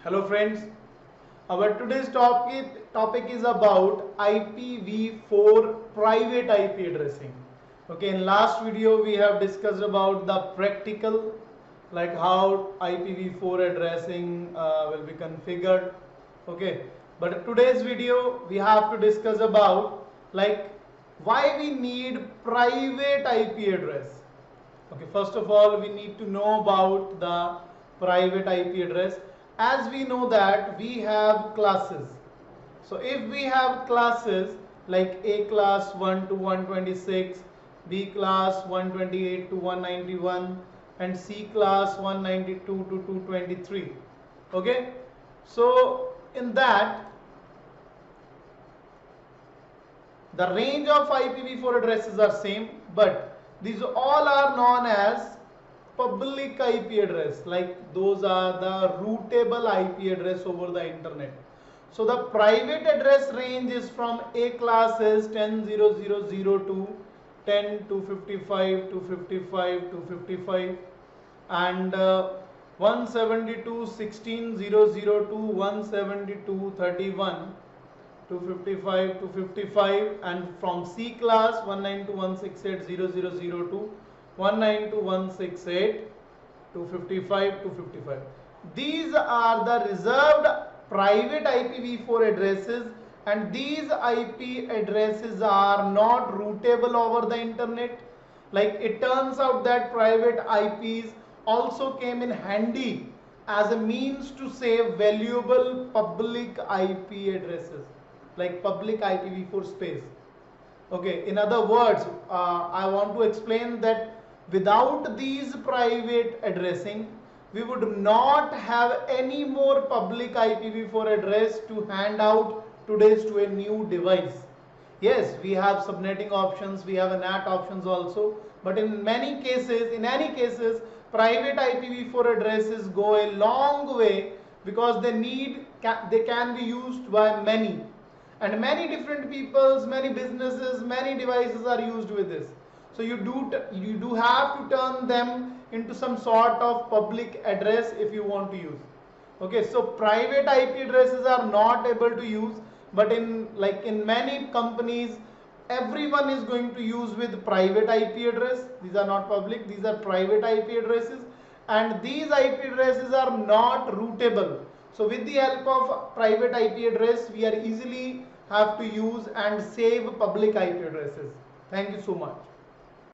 Hello friends, our today's topic is about IPv4 private IP addressing. Okay, in last video we have discussed about the practical, like how IPv4 addressing will be configured. Okay, but today's video we have to discuss about like why we need private IP address. Okay, first of all, we need to know about the private IP address. As we know that we have classes. So if we have classes like A class 1 to 126, B class 128 to 191, and C class 192 to 223. Okay, so in that the range of IPv4 addresses are same, but these all are known as public IP address, like those are the routable IP address over the internet. So the private address range is from A class is 10.0.0.0 to 10.255 to 55 to 55, and 172.16.0.0 to 172.31 to 55 to 55, and from C class 192.168.0.0.0 to 192.168 to 55 to 55. These are the reserved private IPv4 addresses, and these IP addresses are not routable over the internet. Like it turns out that private IPs also came in handy as a means to save valuable public IP addresses, like public IPv4 space. Okay, in other words, I want to explain that without these private addressing, we would not have any more public IPv4 address to hand out today's to a new device. Yes, we have subnetting options, we have a NAT options also, but in any cases, private IPv4 addresses go a long way because they can be used by many, and many different peoples, many businesses, many devices are used with this. So you do have to turn them into some sort of public address if you want to use. Okay, so private IP addresses are not able to use, but in many companies, everyone is going to use with private IP address. These are not public, these are private IP addresses, and these IP addresses are not routable. So with the help of private IP address, we are easily have to use and save public IP addresses. Thank you so much.